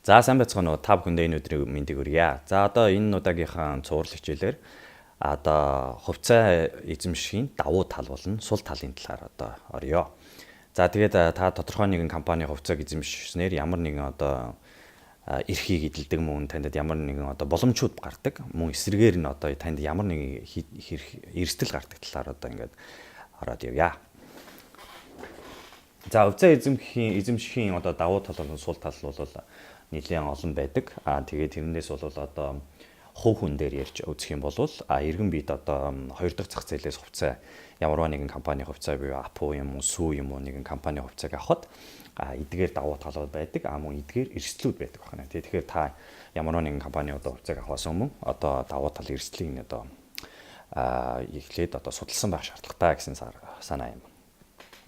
За сайн байцгаана уу? Та бүхэндээ энэ өдрийн мэндийг хүргье. За одоо энэ удаагийнхаа цуврал хичээлээр одоо хувьцаа эзэмшихийн давуу тал болон сул талын талаар одоо орё. За тэгээд та тодорхой нэгэн компани хувьцааг эзэмшснээр ямар нэгэн одоо эрхийг эдэлдэг мөн танд ямар нэгэн одоо боломжууд гардаг. Мөн эсрэгээр нь одоо танд ямар нэгэн эрсдэл гардаг талаар одоо ингээд ороод явъя. За хувьцаа эзэмшихийн одоо давуу тал болон сул тал бол нэлээд олон байдаг. Тэгээд тэрнээс бол одоо хувь хүн дээр ярьж үзэх юм бол иргэн бид одоо хоёр дахь зах зээлээс хувьцаа ямарваа нэгэн компани хувьцаа буюу Апple юм уу, Сүү юм уу нэгэн компани хувьцааг авахад эдгээр давуу талууд байдаг. Мөн эдгээр эрсдлүүд байдаг байна. Тэгэхээр та ямарваа нэгэн компани одоо хувьцааг авахаас өмнө одоо давуу тал эрсдлийг нь одоо эхлээд одоо судалсан байх шаардлагатай гэсэн санаа юм.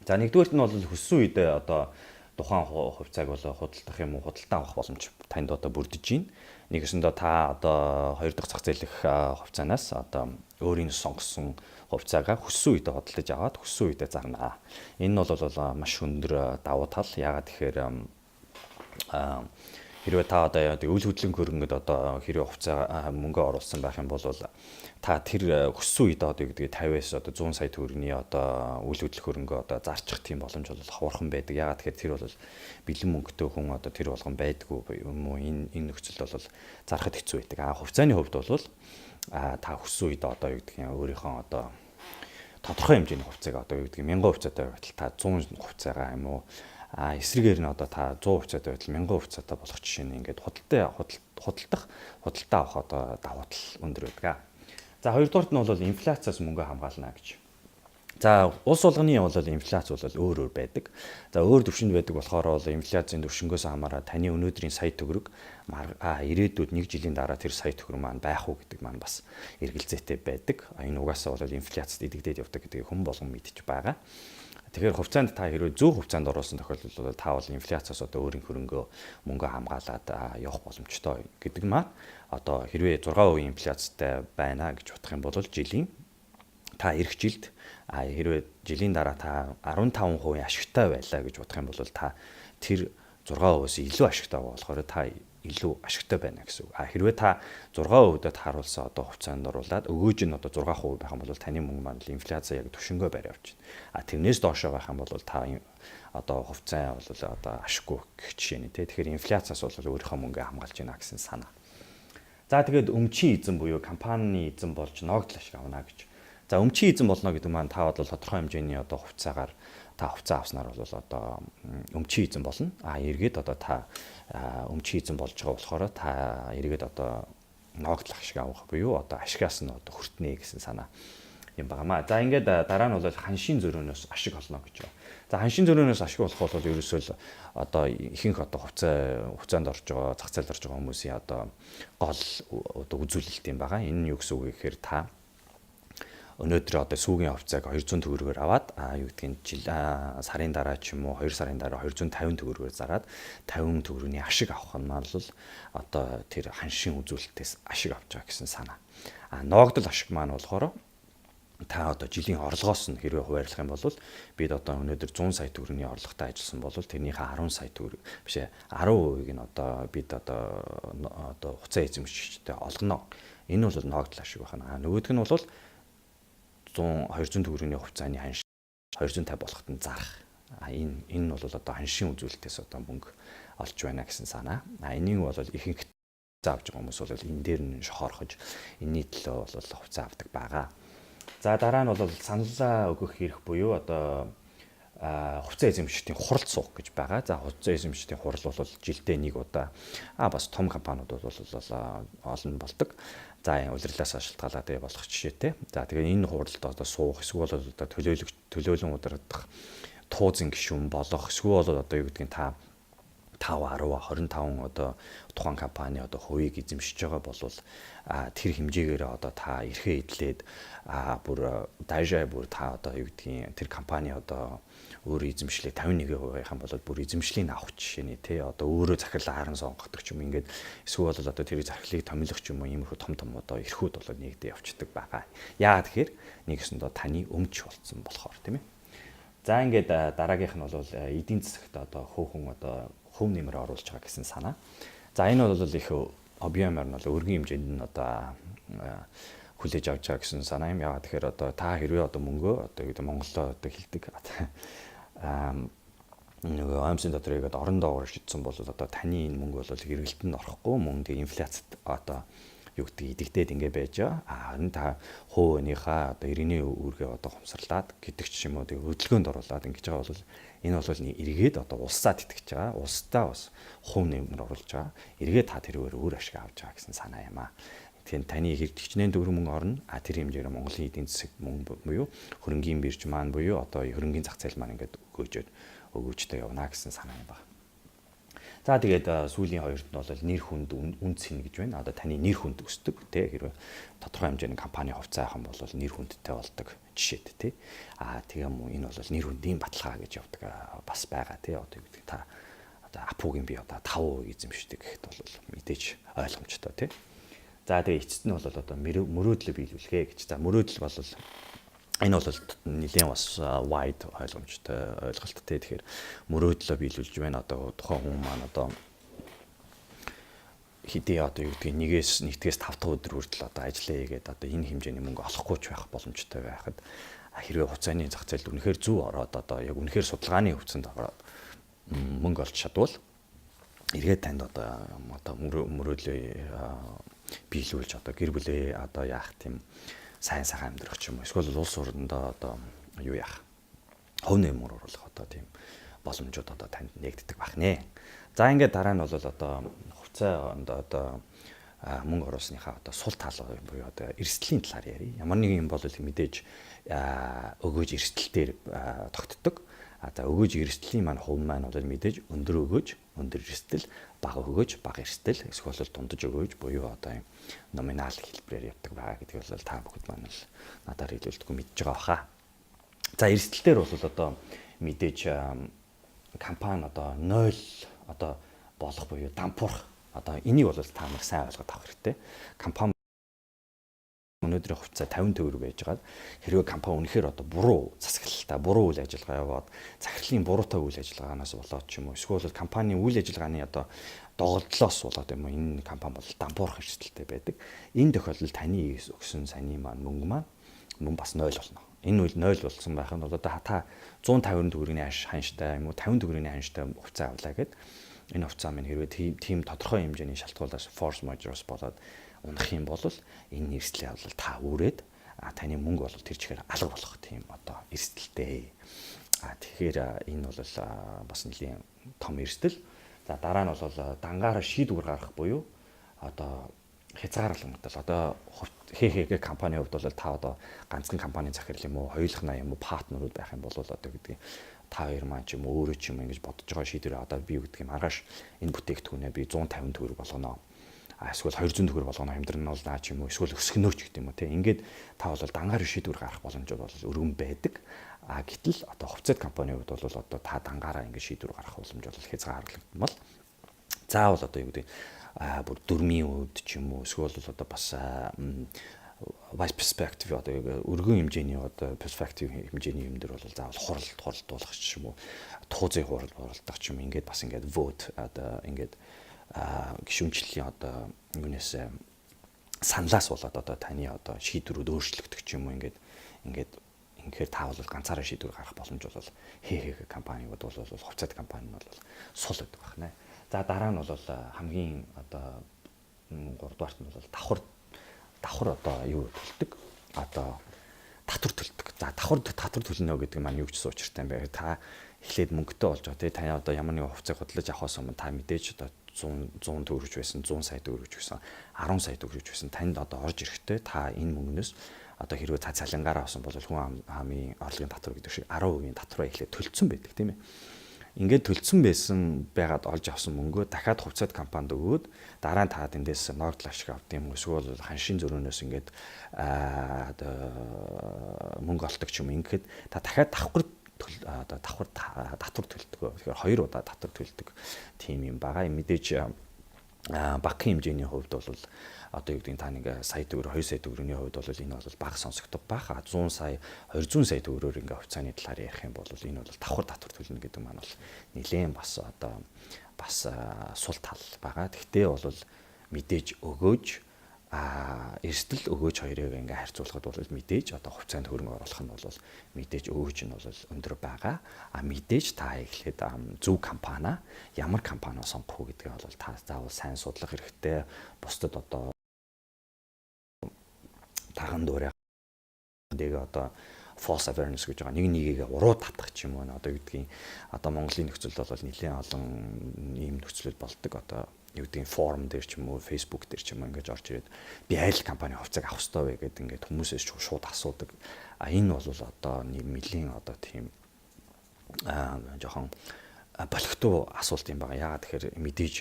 За нэгдүгээрт нь бол хөссөн үедээ одоо тухайн хувьцааг бол худалдах юм уу худалдан авах боломж танд одоо бүрдэж байна. Нэгэсэндээ та одоо хоёр дахь зах зээлх хувьцаанаас одоо өөрийн сонгосон хувьцаагаа хөссөн үедээ худалдаж аваад хөссөн үедээ зарнаа. Энэ нь бол маш өндөр давуу тал. Яагаад тэгэхээр хэрвээ та одоо үйл хөдлөлийн хөрөнгөд одоо хэрвээ хувьцаа мөнгө оруулсан байх юм бол та тэр хөссөн үед одоо юу гэдэг 50-аас одоо 100 сая төгрөгийн одоо үйл хөдлөх хөрөнгө одоо зарчих тийм боломж бол ховорхон байдаг. Яагаад тэгэхээр тэр бол бэлэн мөнгөтэй хүн одоо тэр болгон байдгүй юм уу энэ нөхцөлд бол зарахад хэцүү байдаг. Хувьцааны хувьд бол та хөссөн үед одоо юу гэдэг юм өөрийнхөө одоо тодорхой хэмжээний хувьцааг одоо юу гэдэг 1000 хувьцаатай байтал та 100 хувьцаагаа юм уу эсрэгээр нь одоо та 100 хувьцаатай байтал 1000 хувьцаатай болох жишээ нь ингээд худалдаа авах одоо давуу тал өндөр байдаг. За хоёрдугаарт нь бол инфляциас мөнгө хамгаална гэж. За улс болгоны бол инфляц бол өөр байдаг. За өөр түвшинд байдаг болохоор бол инфляцийн түвшингөөс хамаараа таны өнөөдрийн сая төгрөг ирээдүйд 1 жилийн дараа тэр сая төгрөг маань байх уу гэдэг маань бас эргэлзээтэй байдаг. Энэ угаасаа бол инфляцид идэгдээд явдаг гэдгийг хүн болгон мэдж байгаа. Тэгэхээр хувьцаанд та хэрвээ зөв хувьцаанд оруулсан тохиолдолд бол та бол инфляциас одоо өөрийн хөрөнгөө мөнгө хамгаалаад явах боломжтой гэдэг нь маань одоо хэрвээ 6% инфляцтай байна гэж бодох юм бол жилийн та эх жилд хэрвээ жилийн дараа та 15% ашигтай байлаа гэж бодох юм бол та тэр 6%-аас илүү ашигтай болохоор та илүү ашигтай байна гэсэн үг. Хэрвээ та 6%-д харуулсан одоо хувьцаанд оруулаад өгөөж нь одоо 6% байх юм бол таны мөнгө маань инфляци яг түвшингөө барь явж байна. Тэрнээс доошоо байх юм бол та одоо хувьцаа бол одоо ашиггүй гэх жишээ нь тий. Тэгэхээр инфляциас бол өөрийнхөө мөнгөө хамгаалж байна гэсэн санаа. За тэгээд өмчийн эзэн буюу компани эзэн болж ногдол ашиг авна гэж. За өмчийн эзэн болно гэдэг маань та бол тодорхой хэмжээний одоо хувьцаагаар та хувьцаа авснаар бол одоо өмчийн эзэн болно. Эргээд одоо та өмчийн эзэн болж байгаа болохоор та эргээд одоо ногдол ашиг авах буюу одоо ашигаас нь одоо хүртнэ гэсэн санаа юм байна. За ингээд дараа нь бол ханшийн зөрөөнөөс ашиг олно гэж байна. За ханшийн зөрөөнөөс ашиг олох бол ерөөсөө одоо ихэнх одоо хувьцаанд орж байгаа зах зээлд орж байгаа хүмүүсийн одоо гол одоо үзүүлэлт юм байна. Энэ нь юу гэсэн үг вэ гэхээр та өнөөдөр одоо сүүгийн хувьцааг 200 төгрөгөөр аваад юу гэдгийг сарын дараа ч юм уу 2 сарын дараа 250 төгрөгөөр зараад 50 төгрөгийн ашиг авах нь бол одоо тэр ханшийн үзүүлэлтээс ашиг авч байгаа гэсэн санаа. Ногдол ашиг маань болохоор та одоо жилийн орлогоос нь хэрвээ хуваарлах юм бол бид одоо өнөөдөр 100 сая төгрөгийн орлоготой ажилласан бол тэрнийхээ 10 сая төгрөг биш ээ 10% нь одоо бид одоо хуцаа эзэмшигчтэй олгоно. Энэ бол ногдол ашиг байна. Нөгөөх нь бол 200 төгрөгийн хувьцааны ханш 250 болоход нь зарах. Энэ нь бол одоо ханшийн үзүүлэлтээс одоо мөнгө олж байна гэсэн санаа. Энийг бол ихэнх заавж байгаа хүмүүс бол энэ дээр нь шохорхож энэний төлөө бол хувьцаа авдаг байгаа. За дараа нь бол саналаа өгөх хэрэг буюу одоо хувьцаа эзэмшигчдийн хурал суух гэж байгаа. За хувьцаа эзэмшигчдийн хурал бол жилдээ нэг удаа бас том компаниуд бол олон болдог. За улирлаас шалтгаалаад болох жишээтэй. За тэгээ энэ хуралд одоо суух эсвэл одоо төлөөлөн удирдах туузын гишүүн болох эсвэл одоо юу гэдгийг та 5, 10, 25 одоо тухайн компани одоо хувийг эзэмшиж байгаа бол тэр хэмжээгээр одоо та эрхээ эдлээд бүр дайжаа бүр та одоо юу гэдгийг тэр компани одоо өөрөө эзэмшлээ 51% байх юм бол бүр эзэмшлийн авах жишээ нэ тий одоо өөрөө захирал харан сонгодог ч юм ингээд эсвэл одоо тэр захирлыг томилох ч юм уу иймэрхүү том одоо эрхүүд бол нэгдээ явцдаг байгаа. Яагаад тэгэхээр нэгсэндээ таны өмч болсон болохоор тийм ээ. За ингээд дараагийнх нь бол эдийн засагт одоо хөөхөн одоо хөв нэмэр оруулж байгаа гэсэн санаа. За энэ бол их объемаар нь бол өргөн хэмжээнд нь одоо хүлээж авч байгаа гэсэн санаа юм. Яагаад тэгэхээр одоо та хэрвээ одоо мөнгөө одоо гэдэг Монголоо одоо хилдэг нөгөө аимсын дотроо игээд орон доогоор шидсэн бол одоо таны энэ мөнгө бол эргэлтэнд орохгүй мөн тэг инфляцид одоо юу гэдэг идэгдээд ингэ байж байгаа. Энэ та хувийнхаа одоо иргэний үүргээ одоо хумсарлаад гэдэг ч юм уу тэг хөдөлгөөнд оруулаад ингэж байгаа бол энэ бол эргээд одоо улсаад итгэж байгаа. Улсдаа бас хувь нэмэр оруулж байгаа. Эргээд та тэрээр өөр ашиг авч байгаа гэсэн санаа юм аа. Тэгэхээр таны хэрэгжигчнээ төгрөг мөнгө орно. Тэр хэмжээгээр Монголын эдийн засаг мөнгө буюу хөрөнгийн бирж маань буюу одоо хөрөнгийн зах зээл маань ингээд өгөөжтэй явна гэсэн санаа юм байна. За тэгээд сүүлийн хоёрт нь бол нэр хүнд үнд сэн гэж байна. Одоо таны нэр хүнд өсдөг тий хэрвээ тодорхой хэмжээний компани хувьцаа авах юм бол нэр хүндтэй болдог жишээд тий. Тэгээ юм уу энэ бол нэр хүндийн баталгаа гэж явдаг бас байгаа тий. Одоо гэдэг та одоо апугийн би одоо 5% эзэмшдэг гэхэд бол мэдээж ойлгомжтой тий. За тэгээ эцэст нь бол одоо мөрөөдлөө биелүүлэхэ гэж. За мөрөөдөл бол энэ бол нэлээд бас wide ойлгомжтой ойлголттой. Тэгэхээр мөрөөдлөө биелүүлж байна. Одоо тухайн хүн маань одоо хэдий одоо юу гэдгийг 1-ээс 5 дахь өдөр хүртэл одоо ажиллаа хийгээд одоо энэ хэмжээний мөнгө олохгүй ч байх боломжтой байхад хэрвээ хугацааны зах зээлд үнэхээр зөв ороод одоо яг үнэхээр судалгааны хөвцөнд ороод мөнгө олж чадвал эргээд танд одоо мөрөөдлөө биелүүлж одоо гэр бүлээ одоо яах тийм сайн сайхан амьдрах ч юм уу эсвэл улс орндоо одоо юу яах хувь нэмэр оруулах одоо тийм боломжууд одоо танд нэгддэг байх нэ. За ингээд дараа нь бол одоо хувьцаанд одоо мөнгө оруулсныхаа одоо сул тал буюу одоо эрсдлийн талаар ярив. Ямар нэг юм бол мэдээж өгөөж эрсдэл дээр тогтдог. За өгөөж эрсдлийн маань хувь маань бол мэдээж өндөр өгөөж өндөр эрсдэл бага өгөөж бага эрсдэл эсвэл дундаж өгөөж буюу одоо юм номинал хэлбэрээр явдаг байгаа гэдгийг бол та бүхэд маань л надаар хэлүүлдэггүй мэдж байгаа баха. За эрсдэл дээр бол одоо мэдээж компани одоо 0 одоо болох буюу дампуурах одоо энийг бол та нар сайн ойлгоод авах хэрэгтэй. Компани өнөөдрийн хувьцаа 50 төгрөг байж байгаа. Хэрвээ компани үнэхээр одоо буруу засаглалтаа, буруу үйл ажиллагаа яваад захирлын буруутай үйл ажиллагаанаас болоод ч юм уу эсвэл компанийн үйл ажиллагааны одоо доголдлоос болоод юм энэ компани бол дампуурах эрсдэлтэй байдаг. Энэ тохиолдолд таны өгсөн саяны маань мөн бас 0 болно. Энэ үйл 0 болсон байх нь бол одоо та 150 төгрөгийн ханштай юм уу 50 төгрөгийн ханштай хувьцаа авлаа гэд энэ хувьцаа минь хэрвээ тийм тодорхой хэмжээний шалтгаалаас force majeure болоод унах юм бол энэ эрсдлийн явдал та үүрээд таны мөнгө бол тэр чигээр алга болох тийм одоо эрсдэлтэй. Тэгэхээр энэ бол бас нэлийн том эрсдэл. За дараа нь бол дангаараа шийдвэр гаргах буюу одоо хязгаарлалт одоо хээхээ компанийн хувьд бол та одоо ганцхан компанийн захирал юм уу хоёулахна юм уу партнерууд байх юм бол одоо гэдэг та хоёр маань ч юм уу өөрөө ч юм ингэж бодож байгаа шийдвэр одоо би гэдэг юм маргааш энэ бүтээгдэхүүнээ би 150 төгрөг болгоно. Эсвэл 200 төгрөг болгоно хэмдэрнэ бол наа ч юм уу эсвэл өсгөнөөч гэдэг юм уу те ингээд та бол дангаар шийдвэр гаргах боломжууд бол өргөн байдаг. Гэтэл одоо хувьцаат компанийн хувьд бол одоо та дангаараа ингээд шийдвэр гаргах боломж бол хязгаарлагдмал. Заавал одоо юу гэдэг бүр дөрмийн үед ч юм уу эсвэл одоо бас vice perspective одоо өргөн хэмжээний одоо perspective хэмжээний юм дээр бол заавал хуралдуулах ч юм уу туузын хуралдах ч юм ингээд бас ингээд vote одоо ингээд гишүүнчлэлийн одоо юунаас саналаас болоод одоо таны одоо шийдвэрүүд өөрчлөгдөх ч юм уу ингээд та бол ганцаараа шийдвэр гаргах боломж бол хээхээ компаниуд бол хувьцаат компани нь бол сул гэдэг байна. За дараа нь бол хамгийн одоо 3 дугаарт нь бол давхар одоо юу төлдөг одоо татвар төлдөг. За татвар төлнө гэдэг маань юу гэж суучиртай юм бэ? Та эхлээд мөнгөтэй болж байгаа тий таны одоо ямар нэгэн хувьцааг хөдлөж авахаас өмнө та мэдээж одоо 100 төгрөж байсан 100 сая төгрөж байсан 10 сая төгрөж байсан танд одоо орж ирэхдээ та энэ мөнгнөөс одоо хэрвээ та цалингаараа авсан бол хүн амын орлогын татвар гэдэг шиг 10% татвараа эхлээд төлцсөн байдаг тийм ээ. Ингээд төлцсөн байсан байгаад олж авсан мөнгөө дахиад хувьцаат компанид өгөөд дараа нь та тэндээс ногдол ашиг авдаг юм эсвэл ханшийн зөрөөнөөс ингээд мөнгө олдог ч юм ингээд та дахиад татвар төлдөг. Тэгэхээр 2 удаа татвар төлдөг тийм юм байгаа. Мэдээж багахан хэмжээний хувьд бол одоо юу гэдэг та нэг сая төгрөг 2 сая төгрөгийн хувьд бол энэ бол бага сонсогдох баха 100 сая 200 сая төгрөгөөр ингээ хувьцааны талаар ярих юм бол энэ бол татвар төлнө гэдэг маань бол нэлээд бас одоо бас сул тал байгаа. Гэхдээ бол мэдээж өгөөж эрсдэл өгөөж хоёрыг ингээ харьцуулахад бол мэдээж одоо хувьцаанд хөрөнгө оруулах нь бол мэдээж өгөөж нь бол өндөр байгаа. Мэдээж та эхлээд зөв компани ямар компани сонгох уу гэдгээ бол та заавал сайн судлах хэрэгтэй. Бусдад одоо тарган дуурай одоо false awareness гэж байгаа. Нэг нэгийг уруу татах ч юм уу. Одоо гэдгийг одоо Монголын нөхцөлд бол нэлээд олон ийм нөхцөл болдог. Одоо юу гэдгийг форум дээр ч юм уу, Facebook дээр ч юм уу ингэж орж ирээд би аль компани хувьцааг авах ёстой вэ гэдэг ингээд хүмүүсээс шууд асуудаг. Энэ бол одоо нэлийн одоо тийм жоохон болохтой асуулт юм байна. Яагаад тэгэхээр мэдээж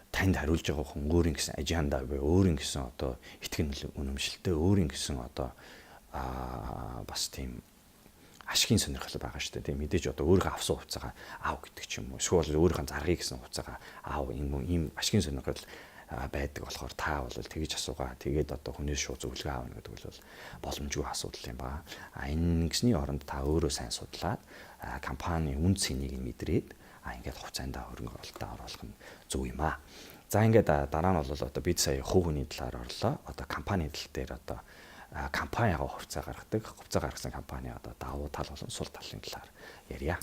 танд хариулж байгаа хүн өөрийн гэсэн аженда буюу өөрийн гэсэн одоо итгэн үнэмшилтэй, өөрийн гэсэн одоо бас тийм ашигын сонирхол байгаа шүү дээ. Мэдээж одоо өөрийнхөө авсан хувьцаагаа аав гэдэг ч юм уу. Эсвэл өөрийнхөө заргыг гэсэн хувьцаагаа аав ийм ашигын сонирхол байдаг болохоор та бол тэгж асуугаа. Тэгээд одоо хүнээс шууд зөвлөгөө аавна гэдэг бол боломжгүй асуудал юм байна. Энэ нэгсний оронд та өөрөө сайн судлаад компани үн цэнийг мэдрээд ингээд хугацаанд хөрөнгө оруулалтаа оруулах нь зөв юм аа. За ингээд дараа нь бол одоо бид сая хувь хүний талаар орлоо. Одоо компани тал дээр одоо компани хувьцаа гаргадаг, хувьцаа гаргасан компани одоо давуу тал болон сул талын талаар ярья.